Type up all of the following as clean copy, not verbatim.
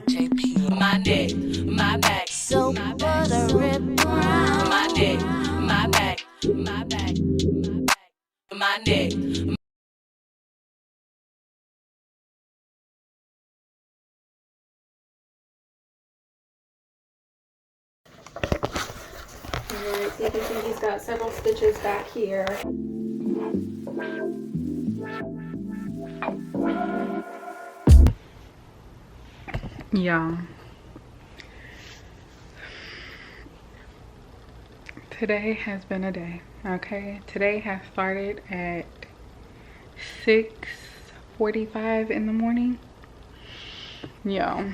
JP. My neck, my back, so my back, my neck, my back, my back, my back, my neck. Alright, so you can see he's got several stitches back here. Y'all, today has been a day, okay? Today has started at 6:45 in the morning. Yo,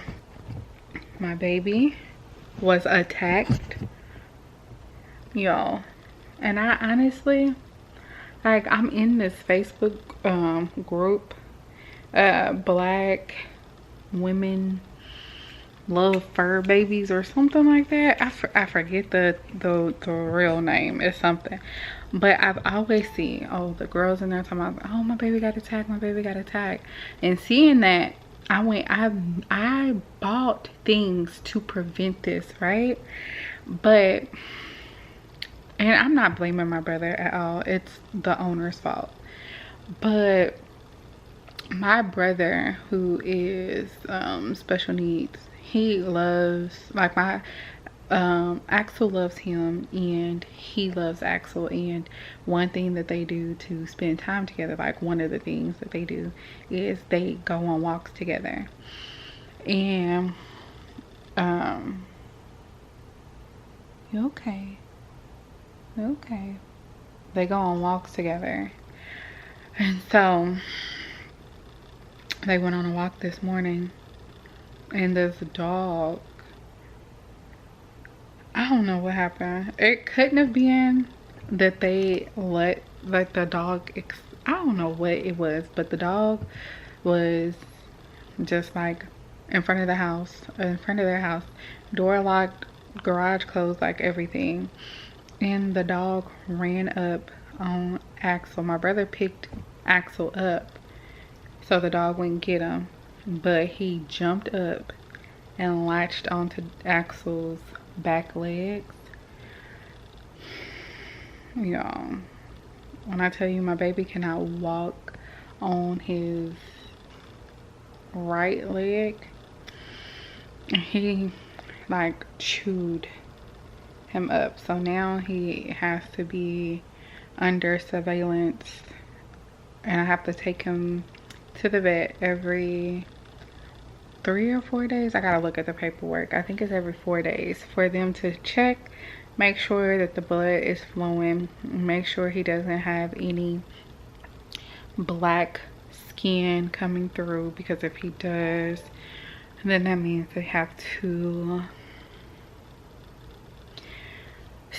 my baby was attacked. Yo, and I honestly, like, I'm in this Facebook group, Black Women Love Fur Babies or something like that. I forget the real name. It's something, but I've always seen, oh, the girls in there talking about, oh, my baby got attacked, my baby got attacked. And seeing that, I bought things to prevent this, right? But, and I'm not blaming my brother at all, it's the owner's fault. But my brother, who is special needs, he loves, like, my Axel loves him and he loves Axel. And one thing that they do to spend time together, like one of the things that they do, is they go on walks together. And okay, they go on walks together. And so they went on a walk this morning, and this dog, I don't know what happened. It couldn't have been that they let, like, the dog, I don't know what it was, but the dog was just like in front of their house, door locked, garage closed, like everything. And the dog ran up on Axel. My brother picked Axel up so the dog wouldn't get him, but he jumped up and latched onto Axel's back legs. Y'all, when I tell you my baby cannot walk on his right leg, he like chewed him up. So now he has to be under surveillance, and I have to take him to the vet every 3 or 4 days. I gotta look at the paperwork. I think it's every 4 days for them to check, make sure that the blood is flowing, make sure he doesn't have any black skin coming through, because if he does, then that means they have to.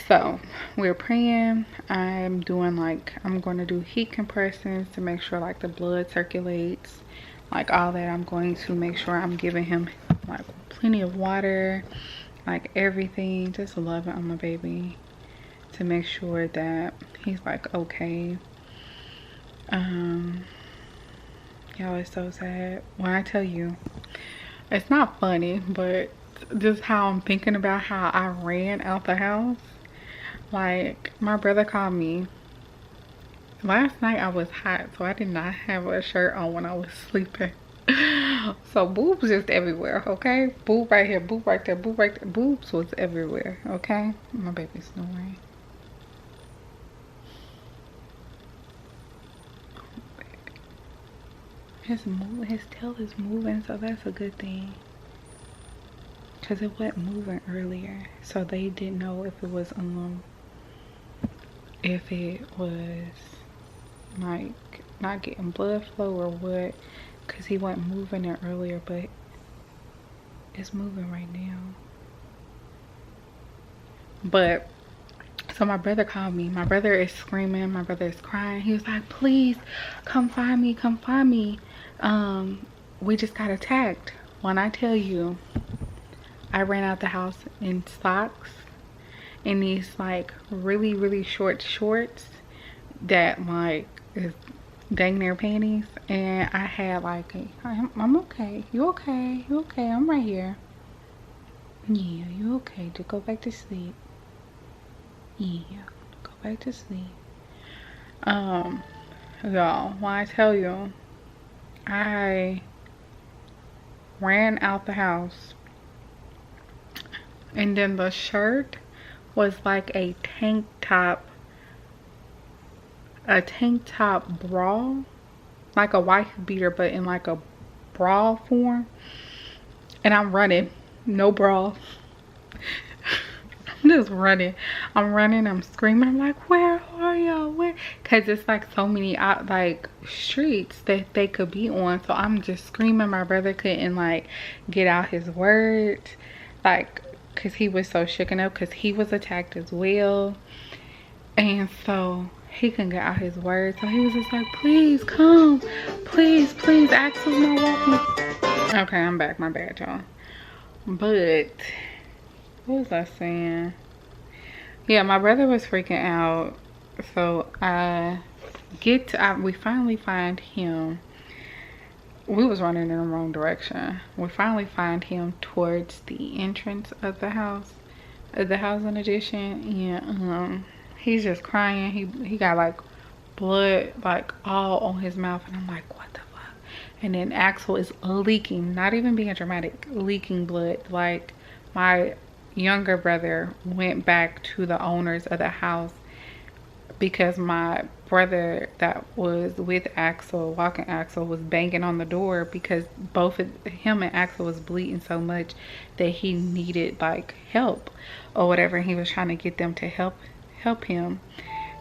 So we're praying. I'm doing, like, I'm going to do heat compressions to make sure, like, the blood circulates, like all that. I'm going to make sure I'm giving him, like, plenty of water, like everything, just loving on my baby to make sure that he's, like, okay. Y'all, it's so sad when I tell you. It's not funny, but just how I'm thinking about how I ran out the house. Like, my brother called me last night. I was hot, so I did not have a shirt on when I was sleeping. So boobs just everywhere, okay? Boob right here, boob right there, boob right there. Boobs was everywhere, okay? My baby's snoring. His tail is moving, so that's a good thing. Cause it wasn't moving earlier, so they didn't know if it was like not getting blood flow or what, because he wasn't moving it earlier, but it's moving right now. But so my brother called me. My brother is screaming, my brother is crying. He was like, please come find me, come find me. We just got attacked. When I tell you, I ran out the house in socks and these, like, really short shorts that, like, is dang near panties, and I had like I'm okay. You okay? You okay? I'm right here. Yeah, you okay? Just go back to sleep. Yeah, go back to sleep. Y'all, when I tell you, I ran out the house, and then the shirt was like a tank top bra, like a wife beater, but in like a bra form. And I'm running, no bra. I'm just running. I'm running, I'm screaming. I'm like, where are y'all? Where? Because it's like so many like streets that they could be on. So I'm just screaming. My brother couldn't like get out his words, like, because he was so shooken up because he was attacked as well. And so he couldn't get out his words. So he was just like, please come. Please, please. Axel's not walking. Okay, I'm back. My bad, y'all. But what was I saying? Yeah, my brother was freaking out. So we finally find him. We was running in the wrong direction. We finally find him towards the entrance of the house, the housing addition. And he's just crying. He got like blood like all on his mouth, and I'm like, what the fuck? And then Axel is leaking, not even being dramatic, leaking blood. Like, my younger brother went back to the owners of the house because my brother that was with Axel, walking Axel, was banging on the door because both of him and Axel was bleeding so much that he needed like help or whatever. And he was trying to get them to help him,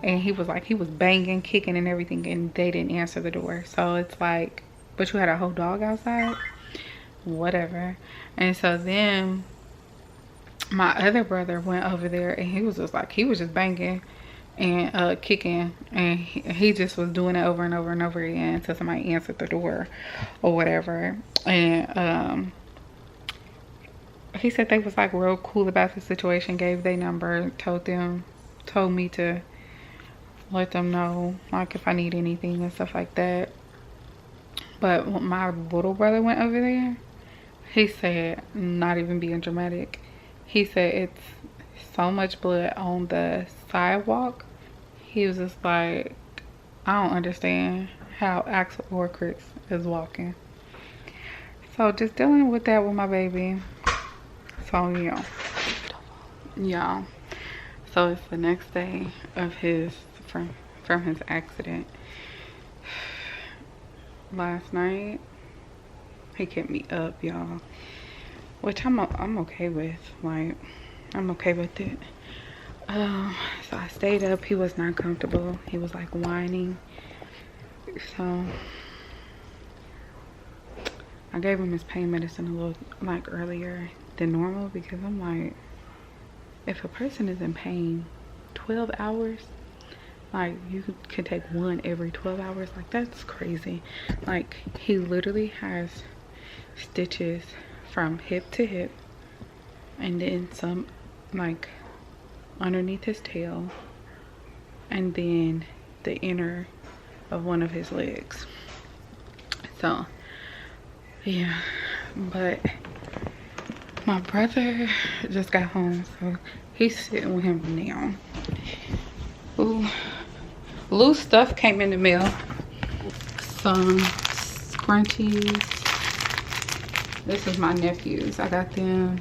and he was banging, kicking and everything, and they didn't answer the door. So it's like, but you had a whole dog outside, whatever. And so then my other brother went over there, and he was just banging and kicking, and he just was doing it over and over and over again until somebody answered the door or whatever. And he said they was like real cool about the situation, gave their number, told me to let them know like if I need anything and stuff like that. But when my little brother went over there, he said, not even being dramatic, he said it's so much blood on the sidewalk. He was just like, I don't understand how Axel or Chris is walking. So just dealing with that with my baby. So yeah. So it's the next day of from his accident. Last night he kept me up, y'all, which I'm okay with. Like, I'm okay with it. So I stayed up. He was not comfortable. He was like whining. So I gave him his pain medicine a little like earlier than normal, because I'm like, if a person is in pain 12 hours, like, you could take one every 12 hours. Like, that's crazy. Like, he literally has stitches from hip to hip, and then some like underneath his tail, and then the inner of one of his legs. So yeah, but my brother just got home, so he's sitting with him now. Ooh, loose stuff came in the mail. Some scrunchies. This is my nephew's. I got them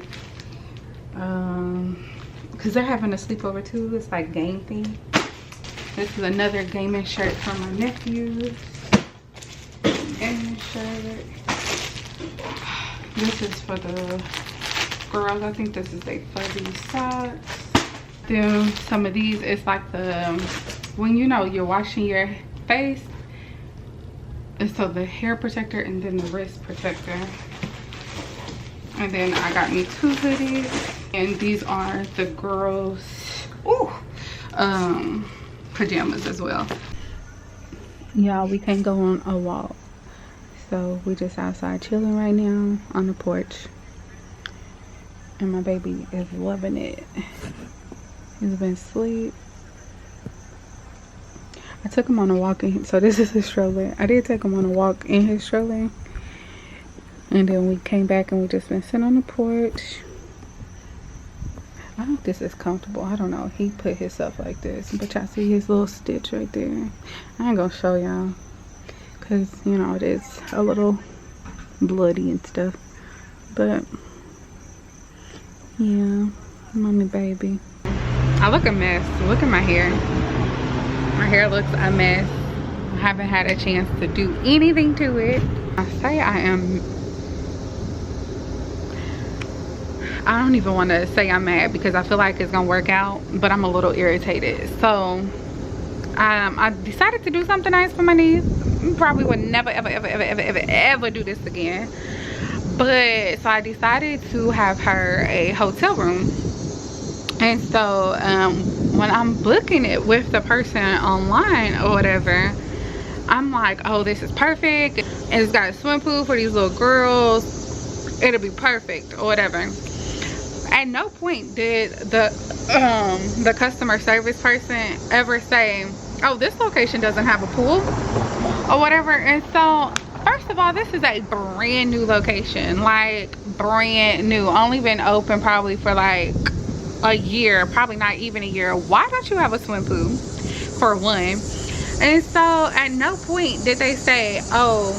because they're having a sleepover too. It's like game theme. This is another gaming shirt from my nephews. Gaming shirt. This is for the girls. I think this is a fuzzy socks. Then some of these, it's like the when you're washing your face, and so the hair protector and then the wrist protector. And then I got me 2 hoodies, and these are the girls pajamas as well. Y'all, we can't go on a walk, so we just outside chilling right now on the porch, and my baby is loving it. He's been asleep. I took him on a walk in, so this is his stroller. I did take him on a walk in his stroller. And then we came back and we just been sitting on the porch. I hope this is comfortable. I don't know. He put his stuff like this. But y'all see his little stitch right there. I ain't gonna show y'all. Because, you know, it is a little bloody and stuff. But, yeah. Mommy baby. I look a mess. Look at my hair. My hair looks a mess. I haven't had a chance to do anything to it. I say I don't even want to say I'm mad because I feel like it's gonna work out, but I'm a little irritated. So I decided to do something nice for my niece. Probably would never ever do this again, but so I decided to have her a hotel room. And so when I'm booking it with the person online or whatever, I'm like, oh, this is perfect, and it's got a swim pool for these little girls, it'll be perfect or whatever. At no point did the customer service person ever say, oh, this location doesn't have a pool or whatever. And so first of all, this is a brand new location, like brand new, only been open probably for like a year, probably not even a year. Why don't you have a swim pool, for one? And so at no point did they say, oh,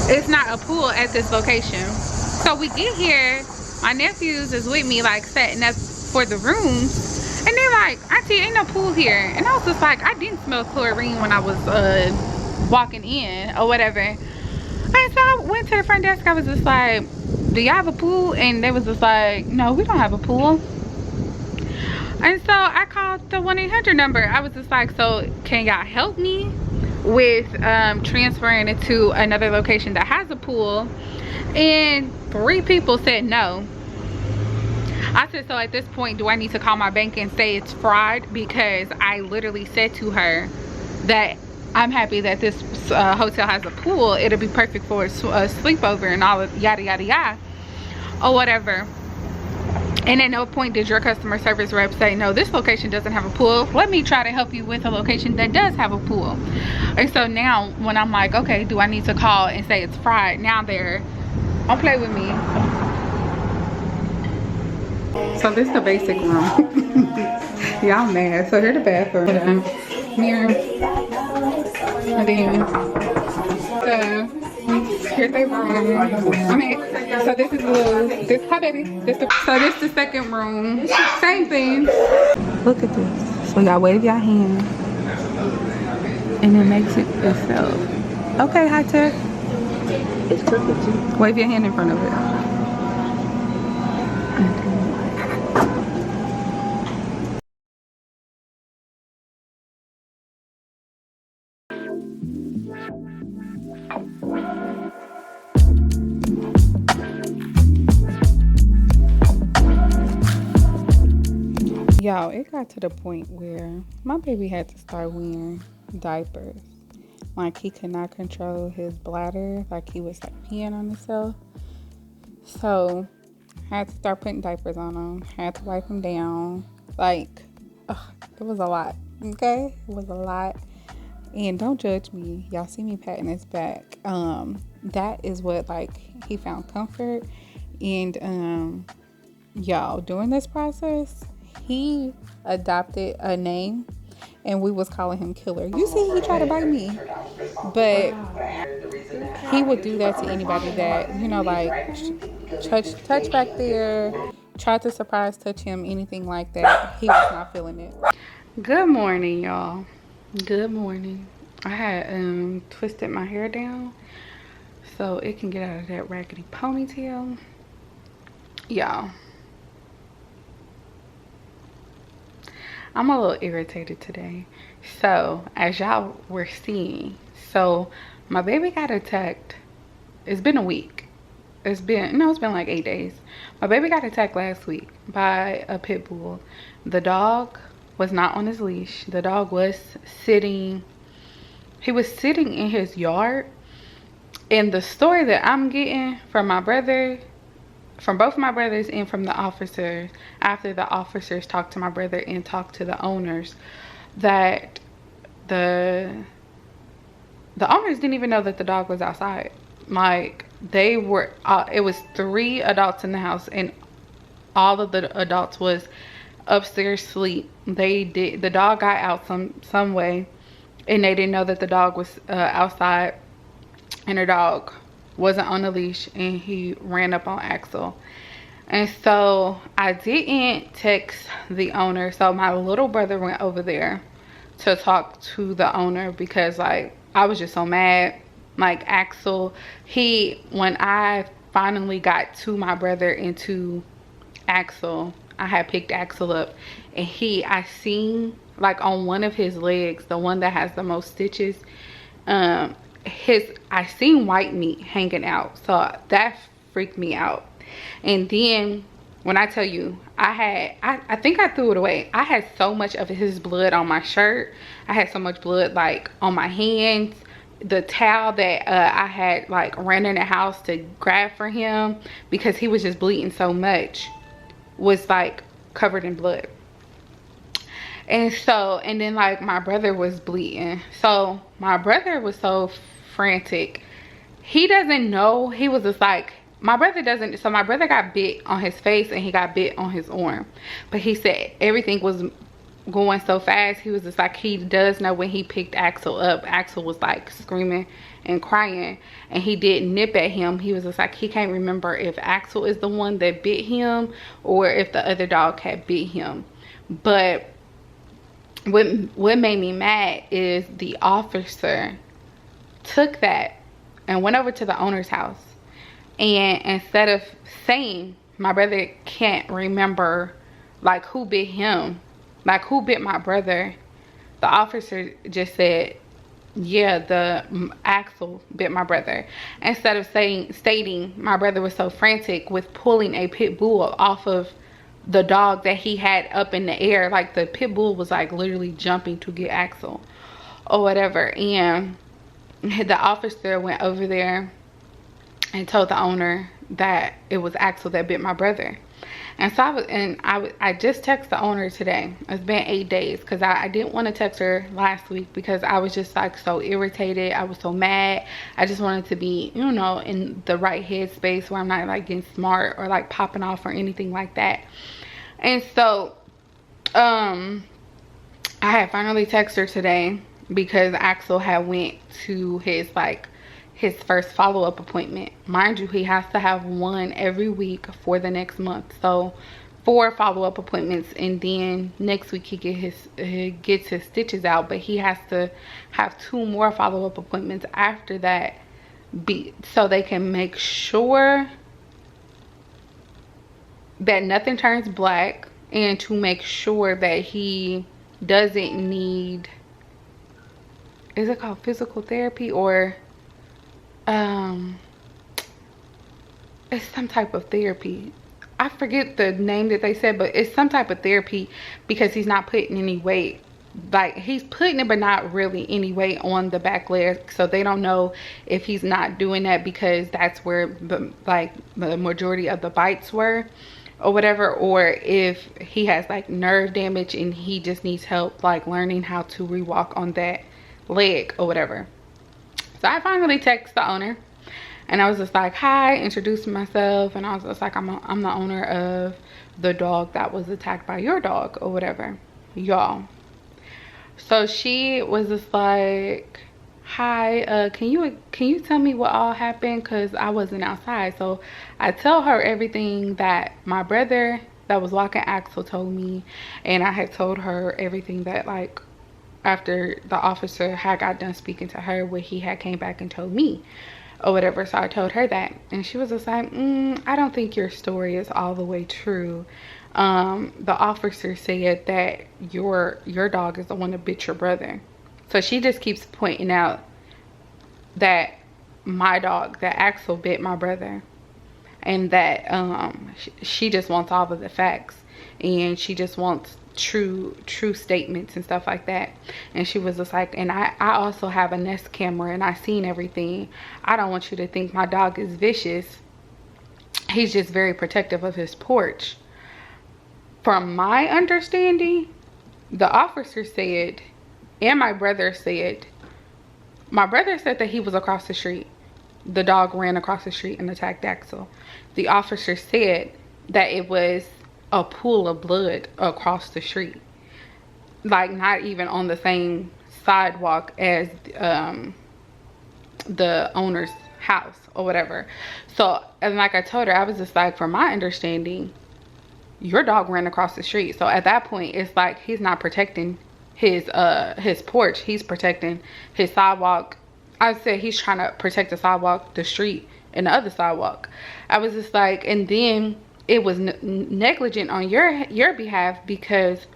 it's not a pool at this location. So we get here, my nephews is with me, like setting up for the rooms, and they're like, auntie, ain't no pool here. And I was just like, I didn't smell chlorine when I was walking in or whatever. And so I went to the front desk. I was just like, do y'all have a pool? And they was just like, no, we don't have a pool. And so I called the 1-800 number. I was just like, so can y'all help me with transferring it to another location that has a pool? And 3 people said no. I said, so at this point, do I need to call my bank and say it's fraud? Because I literally said to her that I'm happy that this hotel has a pool. It'll be perfect for a sleepover and all of yada yada yada or whatever. And at no point did your customer service rep say, no, this location doesn't have a pool. Let me try to help you with a location that does have a pool. And so now when I'm like, okay, do I need to call and say it's fraud? Now don't play with me. So this is the basic room. Y'all mad. So here's the bathroom. Mirror. And then here's the room. Okay, so this is hi baby. So this the second room. Same thing. Look at this. So y'all wave your hand and it makes it itself. Okay, high tech. It's crooked too. Wave your hand in front of it. Y'all, it got to the point where my baby had to start wearing diapers. Like, he could not control his bladder. Like, he was like peeing on himself. So I had to start putting diapers on him. Had to wipe him down. Like, it was a lot. Okay, it was a lot. And don't judge me. Y'all see me patting his back. That is what, like, he found comfort. And y'all, during this process, he adopted a name, and we was calling him Killer. You see, he tried to bite me, but he would do that to anybody that, you know, like touch back there, tried to surprise touch him, anything like that. He was not feeling it. Good morning, y'all. Good morning. I had twisted my hair down so it can get out of that raggedy ponytail. Y'all, I'm a little irritated today. So, as y'all were seeing, so my baby got attacked. It's been a week. It's been like 8 days. My baby got attacked last week by a pit bull. The dog was not on his leash. The dog was sitting, he was sitting in his yard. And the story that I'm getting from my brother, from both my brothers and from the officers, after the officers talked to my brother and talked to the owners, that the owners didn't even know that the dog was outside. Like, they were it was 3 adults in the house, and all of the adults was upstairs sleep. The dog got out some way, and they didn't know that the dog was outside, and the dog wasn't on the leash, and he ran up on Axel. And so I didn't text the owner, so my little brother went over there to talk to the owner, because like I was just so mad. Like, Axel, when I finally got to my brother and to Axel, I had picked Axel up, and I seen, like, on one of his legs, the one that has the most stitches, I seen white meat hanging out. So that freaked me out. And then when I tell you, I think I threw it away. I had so much of his blood on my shirt. I had so much blood, like, on my hands. The towel that I had, like, ran in the house to grab for him, because he was just bleeding so much, was, like, covered in blood. And then, like, my brother was bleeding. So my brother was so frantic. He doesn't know. He was just like, my brother got bit on his face, and he got bit on his arm. But he said everything was going so fast. He was just like, he does know when he picked Axel up, Axel was like screaming and crying, and he did nip at him. He was just like, he can't remember if Axel is the one that bit him or if the other dog had bit him. But what made me mad is the officer took that and went over to the owner's house, and instead of saying, my brother can't remember, like, who bit him, like, who bit my brother, the officer just said, yeah, the Axel bit my brother. Instead of stating my brother was so frantic with pulling a pit bull off of the dog that he had up in the air. Like, the pit bull was, like, literally jumping to get Axel or whatever. And the officer went over there and told the owner that it was Axel that bit my brother. And so I just texted the owner today. It's been 8 days, because I didn't want to text her last week, because I was just, like, so irritated. I was so mad. I just wanted to be, you know, in the right headspace where I'm not, like, getting smart or, like, popping off or anything like that. And so I had finally texted her today, because Axel had went to his first follow-up appointment. Mind you, he has to have one every week for the next month. So 4 follow-up appointments, and then next week he gets his stitches out, but he has to have 2 more follow-up appointments after that, so they can make sure that nothing turns black, and to make sure that he doesn't need, is it called physical therapy, or it's some type of therapy. I forget the name that they said, but it's some type of therapy, because he's not putting any weight. Like, he's putting it, but not really any weight on the back leg. So they don't know if he's not doing that because that's where the majority of the bites were or whatever, or if he has, like, nerve damage and he just needs help, like, learning how to rewalk on that leg or whatever. So I finally texted the owner, and I was just like, hi, introducing myself, and I was just like, I'm the owner of the dog that was attacked by your dog or whatever, y'all. So she was just like, hi, can you tell me what all happened, because I wasn't outside. So I tell her everything that my brother that was walking Axel told me, and I had told her everything that, like, after the officer had got done speaking to her, what he had came back and told me or whatever. So I told her that, and she was just like, I don't think your story is all the way true. The officer said that your dog is the one that bit your brother. So she just keeps pointing out that my dog, that Axel, bit my brother, and that she just wants all of the facts, and she just wants true statements and stuff like that. And she was just like, and I also have a Nest camera, and I seen everything. I don't want you to think my dog is vicious. He's just very protective of his porch. From my understanding, the officer said And my brother said that he was across the street. The dog ran across the street and attacked Axel. The officer said that it was a pool of blood across the street, like not even on the same sidewalk as the owner's house or whatever. So, and like I told her, I was just like, from my understanding, your dog ran across the street. So at that point, it's like he's not protecting his porch, he's protecting his sidewalk. I said he's trying to protect the sidewalk, the street, and the other sidewalk. I was just like, and then it was negligent on your behalf, because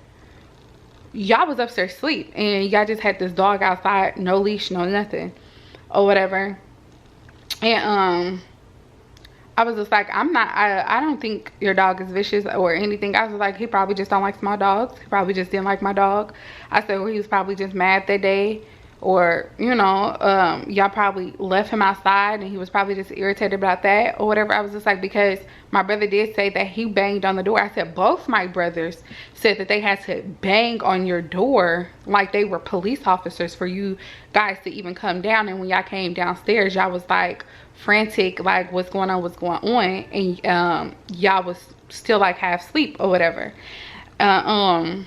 y'all was upstairs asleep and y'all just had this dog outside, no leash, no nothing or whatever. And I was just like, I don't think your dog is vicious or anything. I was like, he probably just don't like small dogs. He probably just didn't like my dog. I said, well, he was probably just mad that day, or you know, y'all probably left him outside and he was probably just irritated about that or whatever. I was just like, because my brother did say that he banged on the door. I said both my brothers said that they had to bang on your door like they were police officers for you guys to even come down. And when y'all came downstairs, y'all was like frantic, like what's going on, and y'all was still like half sleep or whatever. I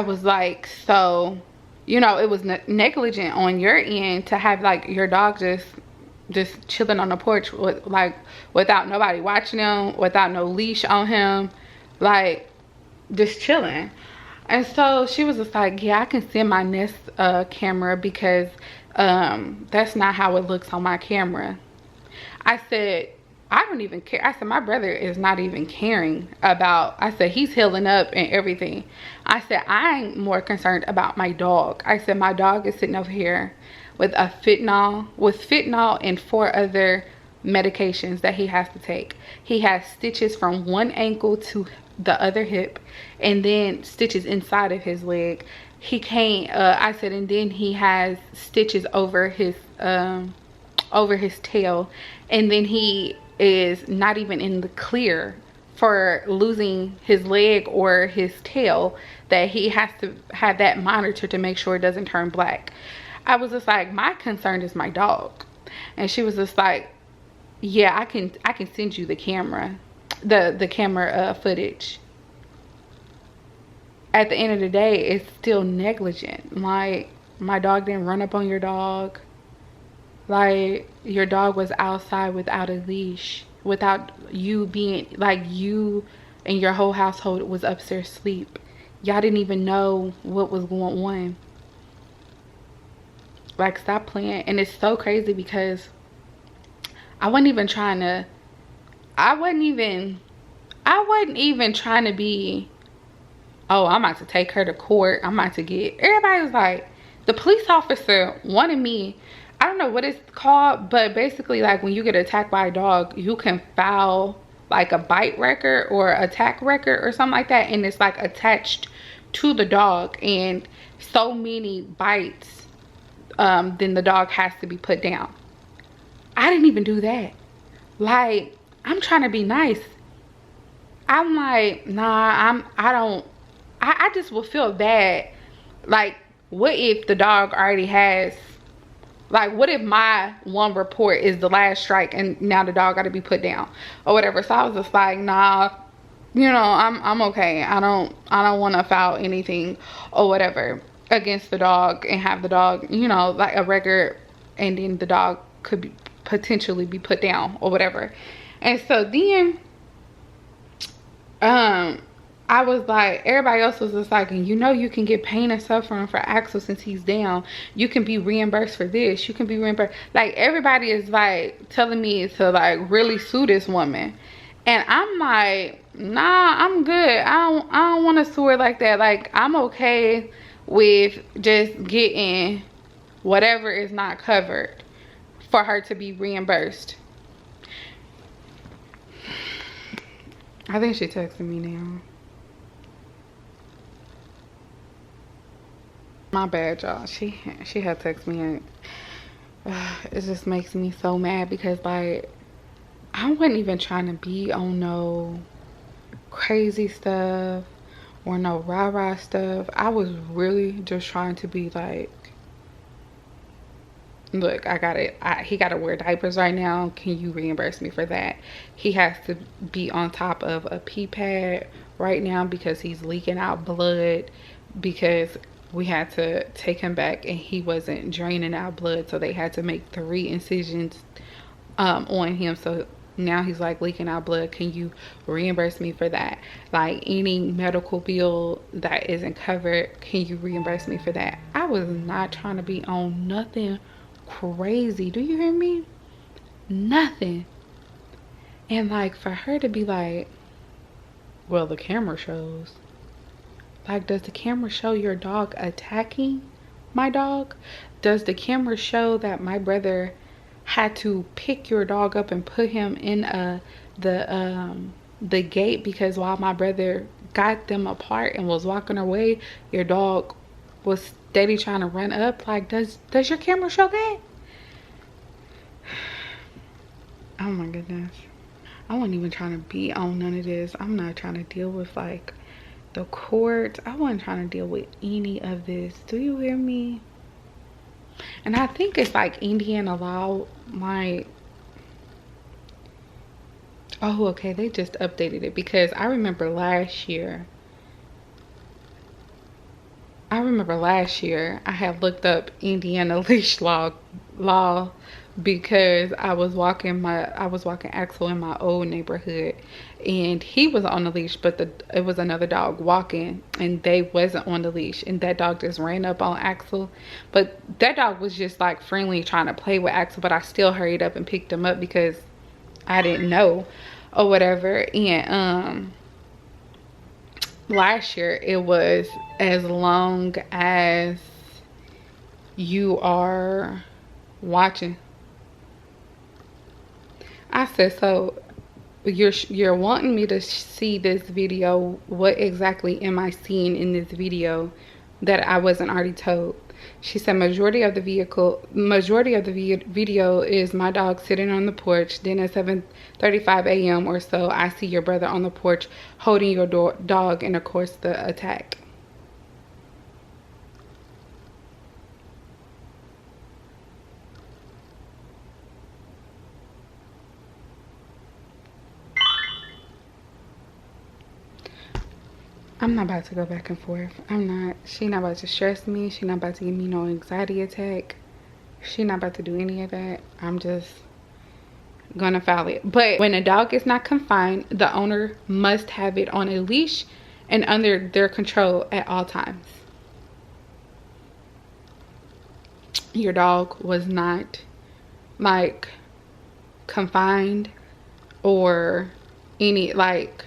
was like, so you know, it was negligent on your end to have like your dog just chilling on the porch with, like, without nobody watching him, without no leash on him, like just chilling. And so she was just like, yeah, I can send my Nest camera, because that's not how it looks on my camera. I said, I don't even care. I said, my brother is not even caring about, I said, he's healing up and everything. I said, I'm more concerned about my dog. I said, my dog is sitting over here with fentanyl and 4 other medications that he has to take. He has stitches from one ankle to the other hip, and then stitches inside of his leg. He can't, I said, and then he has stitches over his tail, and then he is not even in the clear for losing his leg or his tail, that he has to have that monitored to make sure it doesn't turn black. I was just like, my concern is my dog. And she was just like, yeah, I can send you the camera, the camera footage. At the end of the day, it's still negligent. Like, my dog didn't run up on your dog. Like, your dog was outside without a leash, without you being, like, you and your whole household was upstairs asleep. Y'all didn't even know what was going on. Like, stop playing. And it's so crazy because I wasn't even trying to be, oh, I'm about to take her to court, I'm about to get, everybody was like, the police officer wanted me, I don't know what it's called, but basically, like, when you get attacked by a dog, you can file like a bite record or attack record or something like that, and it's like attached to the dog, and so many bites, then the dog has to be put down. I didn't even do that. Like, I'm trying to be nice. I'm like, nah, I just will feel bad. Like, what if the dog already has, like, what if my one report is the last strike and now the dog got to be put down or whatever? So I was just like, nah, you know, I'm okay. I don't want to file anything or whatever against the dog and have the dog, you know, like a record, and then the dog could potentially be put down or whatever. And so then I was like, everybody else was just like, and you know, you can get pain and suffering for Axel since he's down. You can be reimbursed for this. You can be reimbursed. Like, everybody is like telling me to like really sue this woman. And I'm like, nah, I'm good. I don't want to sue her like that. Like, I'm okay with just getting whatever is not covered for her to be reimbursed. I think she texted me now. My bad, y'all. She had texted me, and it just makes me so mad because, like, I wasn't even trying to be on no crazy stuff or no rah-rah stuff. I was really just trying to be like, look, I got it. He got to wear diapers right now. Can you reimburse me for that? He has to be on top of a pee pad right now because he's leaking out blood, because we had to take him back and he wasn't draining out blood. So they had to make 3 incisions on him. So now he's like leaking out blood. Can you reimburse me for that? Like any medical bill that isn't covered, can you reimburse me for that? I was not trying to be on nothing crazy. Do you hear me? Nothing. And like for her to be like, well, the camera shows. Like, does the camera show your dog attacking my dog? Does the camera show that my brother had to pick your dog up and put him in the gate because while my brother got them apart and was walking away, your dog was steady trying to run up? Like, does your camera show that? Oh my goodness. I wasn't even trying to be on none of this. I'm not trying to deal with like the court. I wasn't trying to deal with any of this. Do you hear me? And I think it's like Indiana law, like, oh, okay, they just updated it because I remember last year I had looked up Indiana leash law because I was walking Axel in my old neighborhood and he was on the leash, but it was another dog walking and they wasn't on the leash, and that dog just ran up on Axel. But that dog was just like friendly trying to play with Axel, but I still hurried up and picked him up because I didn't know or whatever. And last year it was as long as you are watching. I said, so you're wanting me to see this video. What exactly am I seeing in this video that I wasn't already told? She said majority of the video is my dog sitting on the porch. Then at 7:35 a.m. or so, I see your brother on the porch holding your dog, and of course the attack. I'm not about to go back and forth. She not about to stress me. She not about to give me no anxiety attack. She not about to do any of that. I'm just gonna file it. But when a dog is not confined, the owner must have it on a leash and under their control at all times. Your dog was not like confined or any, like,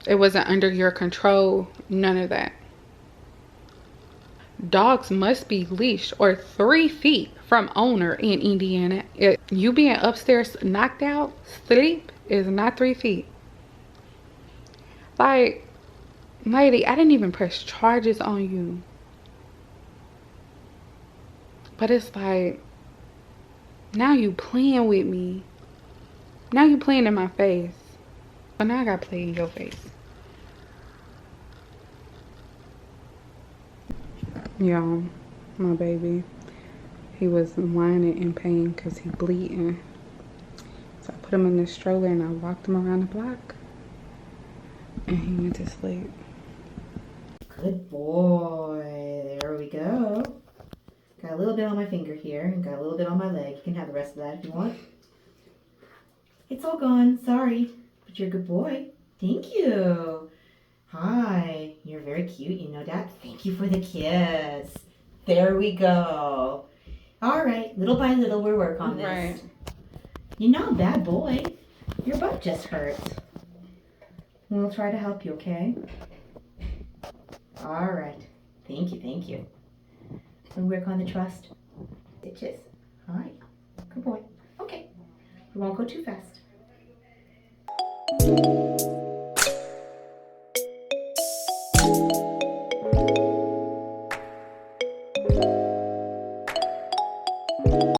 it wasn't under your control, none of that. Dogs must be leashed or 3 feet from owner in Indiana. You being upstairs knocked out, sleep is not 3 feet. Like, lady, I didn't even press charges on you. But it's like, now you playing with me. Now you playing in my face. But now I gotta play in your face. Y'all, my baby, he was whining in pain because he bleeding. So I put him in the stroller and I walked him around the block. And he went to sleep. Good boy. There we go. Got a little bit on my finger here and got a little bit on my leg. You can have the rest of that if you want. It's all gone. Sorry. But you're a good boy. Thank you. Hi. You're very cute. You know that? Thank you for the kiss. There we go. All right. Little by little, we'll work on this. Right. You're not a bad boy. Your butt just hurt. We'll try to help you, okay? All right. Thank you. Thank you. We'll work on the trust. Stitches. All right. Good boy. Okay. We won't go too fast.